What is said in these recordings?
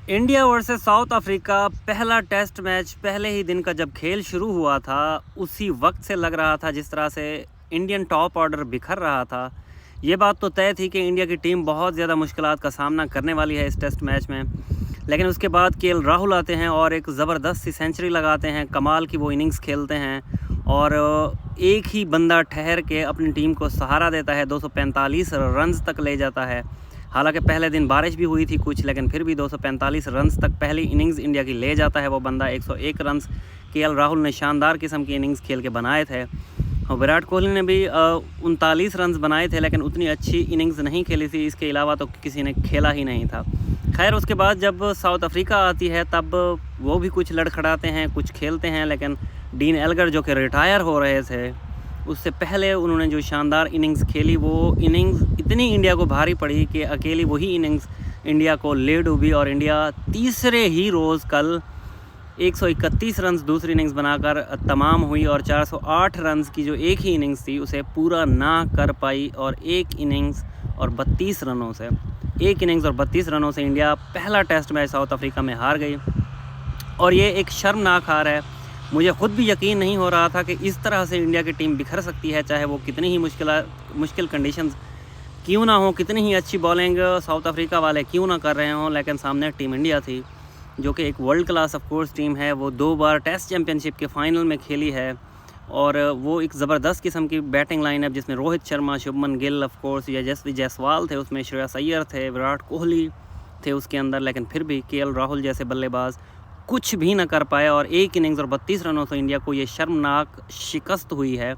India versus south Africa पहला test match पहले ही दिन का जब खेल शुरू हुआ था उसी वक्त से लग रहा था जिस तरह से इंडियन टॉप ऑर्डर बिखर रहा था। ये बात तो तय थी कि इंडिया की टीम बहुत ज़्यादा मुश्किलात का सामना करने वाली है इस टेस्ट मैच में। लेकिन उसके बाद केएल राहुल आते हैं और एक ज़बरदस्त सी सेंचुरी लगाते हैं, कमाल की वो इनिंग्स खेलते हैं और एक ही बंदा ठहर के अपनी टीम को सहारा देता है, 245 रन्स तक ले जाता है। हालांकि पहले दिन बारिश भी हुई थी कुछ, लेकिन फिर भी 245 रन्स तक पहली इनिंग्स इंडिया की ले जाता है वो बंदा। 101 रन्स केएल राहुल ने शानदार किस्म की इनिंग्स खेल के बनाए थे और विराट कोहली ने भी 39 रन्स बनाए थे, लेकिन उतनी अच्छी इनिंग्स नहीं खेली थी। इसके अलावा तो किसी ने खेला ही नहीं था। खैर, उसके बाद जब साउथ अफ्रीका आती है तब वो भी कुछ लड़खड़ाते हैं, कुछ खेलते हैं, लेकिन डीन एल्गर जो कि रिटायर हो रहे थे उससे पहले उन्होंने जो शानदार इनिंग्स खेली वो इनिंग्स इतनी इंडिया को भारी पड़ी कि अकेली वही इनिंग्स इंडिया को ले डूबी और इंडिया तीसरे ही रोज़ कल 131 रन्स दूसरी इनिंग्स बनाकर तमाम हुई और 408 रन्स की जो एक ही इनिंग्स थी उसे पूरा ना कर पाई और एक इनिंग्स और 32 रनों से इंडिया पहला टेस्ट मैच साउथ अफ्रीका में हार गई। और ये एक शर्मनाक हार है। मुझे ख़ुद भी यकीन नहीं हो रहा था कि इस तरह से इंडिया की टीम बिखर सकती है, चाहे वो कितनी ही मुश्किल कंडीशंस क्यों ना हो, कितनी ही अच्छी बॉलिंग साउथ अफ्रीका वाले क्यों ना कर रहे हों, लेकिन सामने टीम इंडिया थी जो कि एक world class of course team है। वो 2 बार टेस्ट चैम्पियनशिप के फाइनल में खेली है और वो एक ज़बरदस्त किस्म की बैटिंग लाइनअप जिसमें रोहित शर्मा, शुभमन गिल, ऑफ कोर्स यशस्वी जायसवाल थे, उसमें श्रेयस अय्यर थे, विराट कोहली थे उसके अंदर। लेकिन फिर भी केएल राहुल जैसे बल्लेबाज कुछ भी न कर पाए और एक इनिंग्स और 32 रनों से इंडिया को ये शर्मनाक शिकस्त हुई है।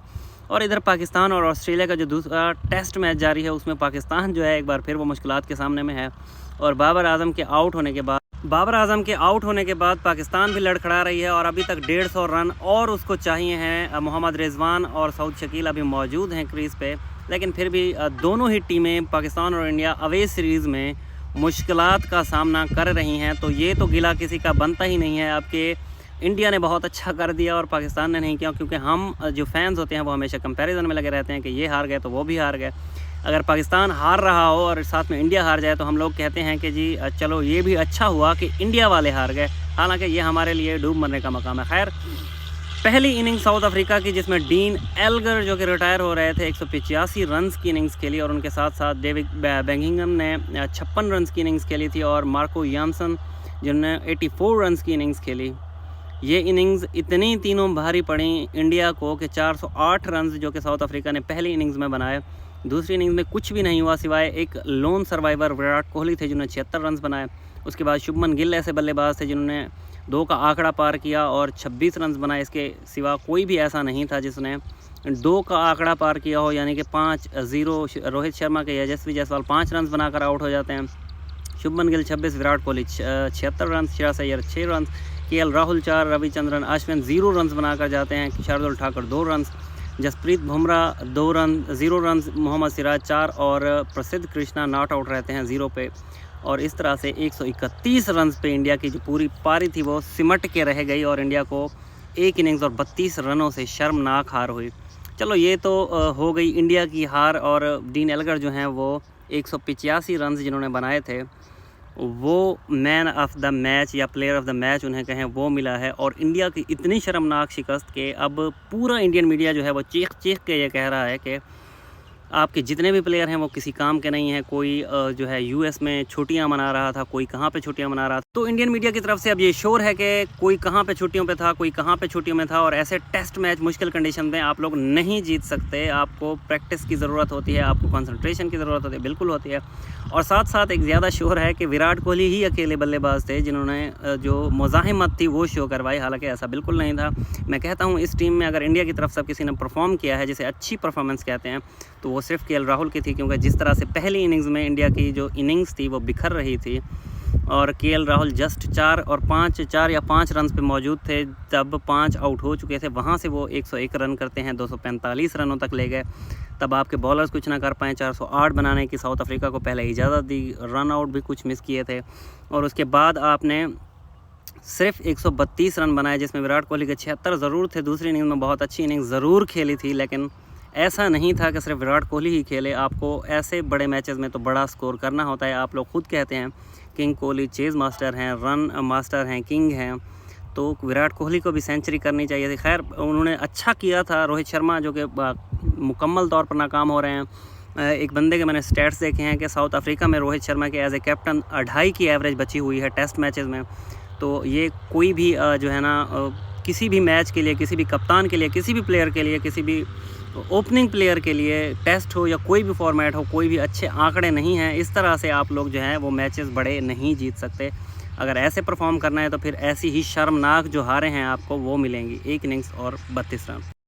और इधर पाकिस्तान और ऑस्ट्रेलिया का जो दूसरा टेस्ट मैच जारी है उसमें पाकिस्तान जो है एक बार फिर वो मुश्किलात के सामने में है और बाबर आजम के आउट होने के बाद पाकिस्तान भी लड़खड़ा रही है और अभी तक 150 रन और उसको चाहिए हैं। मोहम्मद रिजवान और सऊद शकील अभी मौजूद हैं क्रीज पे, लेकिन फिर भी दोनों ही टीमें पाकिस्तान और इंडिया अवे सीरीज़ में मुश्किलात का सामना कर रही हैं। तो ये तो गिला किसी का बनता ही नहीं है अब कि इंडिया ने बहुत अच्छा कर दिया और पाकिस्तान ने नहीं किया, क्योंकि हम जो फैंस होते हैं वो हमेशा कंपैरिजन में लगे रहते हैं कि ये हार गए तो वो भी हार गए। अगर पाकिस्तान हार रहा हो और साथ में इंडिया हार जाए तो हम लोग कहते हैं कि जी चलो ये भी अच्छा हुआ कि इंडिया वाले हार गए, हालांकि ये हमारे लिए डूब मरने का मकाम है। खैर, पहली इनिंग्स साउथ अफ्रीका की जिसमें डीन एल्गर जो कि रिटायर हो रहे थे 185 रन्स की इनिंग्स खेली और उनके साथ साथ डेविड बेगिंघम ने 56 रन्स की इनिंग्स खेली थी और मार्को यानसन जिन्होंने 84 रन्स की इनिंग्स खेली। ये इनिंग्स इतनी तीनों भारी पड़ी इंडिया को कि 408 रन्स जो कि साउथ अफ्रीका ने पहली इनिंग्स में बनाए, दूसरी इनिंग्स में कुछ भी नहीं हुआ सिवाय एक लोन सर्वाइवर विराट कोहली थे जिन्होंने 76 रन्स बनाए। उसके बाद शुभमन गिल ऐसे बल्लेबाज थे जिन्होंने 2 का आंकड़ा पार किया और 26 रन्स बनाए। इसके सिवा कोई भी ऐसा नहीं था जिसने 2 का आंकड़ा पार किया हो, यानी कि 5-0 रोहित शर्मा के यशस्वी जायसवाल 5 रन्स बनाकर आउट हो जाते हैं। Shubman Gill 26, Virat Kohli 76 runs, Shreyas Iyer 6 runs, KL Rahul 4, Ravichandran Ashwin 0 runs बनाकर जाते हैं, शार्दुल ठाकुर 2 रन्स, जसप्रीत बुमराह 0 रन्स, मोहम्मद सिराज 4 और प्रसिद्ध कृष्णा नॉट आउट रहते हैं 0 पे। और इस तरह से 131 रन्स पे इंडिया की जो पूरी पारी थी वो सिमट के रह गई और इंडिया को एक इनिंग्स और 32 रनों से शर्मनाक हार हुई। चलो ये तो हो गई इंडिया की हार और डीन एल्गर जो हैं वो 185 रन्स जिन्होंने बनाए थे वो मैन ऑफ द मैच या प्लेयर ऑफ द मैच उन्हें कहें वो मिला है। और इंडिया की इतनी शर्मनाक शिकस्त के अब पूरा इंडियन मीडिया जो है वो चीख चीख के ये कह रहा है कि आपके जितने भी प्लेयर हैं वो किसी काम के नहीं हैं। कोई जो है यूएस में छुट्टियां मना रहा था, कोई कहाँ पे छुट्टियां मना रहा था। तो इंडियन मीडिया की तरफ से अब ये शोर है कि कोई कहाँ पे छुट्टियों पे था, कोई कहाँ पे छुट्टियों में था और ऐसे टेस्ट मैच मुश्किल कंडीशन में आप लोग नहीं जीत सकते। आपको प्रैक्टिस की ज़रूरत होती है, आपको कंसंट्रेशन की ज़रूरत होती है, बिल्कुल होती है। और साथ साथ एक ज़्यादा शोर है कि विराट कोहली ही अकेले बल्लेबाज थे जिन्होंने जो मुज़ाहिमत थी वो शो करवाई, हालांकि ऐसा बिल्कुल नहीं था। मैं कहता हूँ इस टीम में अगर इंडिया की तरफ से किसी ने परफॉर्म किया है, जिसे अच्छी परफॉर्मेंस कहते हैं, तो वो सिर्फ केएल राहुल की थी, क्योंकि जिस तरह से पहली इनिंग्स में इंडिया की जो इनिंग्स थी वो बिखर रही थी और केएल राहुल जस्ट 4 या 5 रन पे मौजूद थे जब 5 आउट हो चुके थे। वहाँ से वो 101 रन करते हैं, 245 रनों तक ले गए। तब आपके बॉलर्स कुछ ना कर पाए, 408 बनाने की साउथ अफ्रीका को पहले इजाज़त दी, रन आउट भी कुछ मिस किए थे और उसके बाद आपने सिर्फ 132 रन बनाए जिसमें विराट कोहली के 76 ज़रूर थे। दूसरी इनिंग्स में बहुत अच्छी इनिंग्स ज़रूर खेली थी, लेकिन ऐसा नहीं था कि सिर्फ विराट कोहली ही खेले। आपको ऐसे बड़े मैचेस में तो बड़ा स्कोर करना होता है। आप लोग खुद कहते हैं किंग कोहली चेज़ मास्टर हैं, रन मास्टर हैं, किंग हैं, तो विराट कोहली को भी सेंचुरी करनी चाहिए थी। खैर उन्होंने अच्छा किया था। रोहित शर्मा जो कि मुकम्मल तौर पर नाकाम हो रहे हैं। एक बंदे के मैंने स्टैट्स देखे हैं कि साउथ अफ्रीका में रोहित शर्मा के एज ए कैप्टन 2.5 की एवरेज बची हुई है टेस्ट मैचेस में। तो ये कोई भी जो है ना किसी भी मैच के लिए, किसी भी कप्तान के लिए, किसी भी प्लेयर के लिए, किसी भी ओपनिंग प्लेयर के लिए, टेस्ट हो या कोई भी फॉर्मेट हो, कोई भी अच्छे आंकड़े नहीं हैं। इस तरह से आप लोग जो हैं वो मैचेस बड़े नहीं जीत सकते। अगर ऐसे परफॉर्म करना है तो फिर ऐसी ही शर्मनाक जो हारें हैं आपको वो मिलेंगी, 1 इनिंग्स और 32 रन।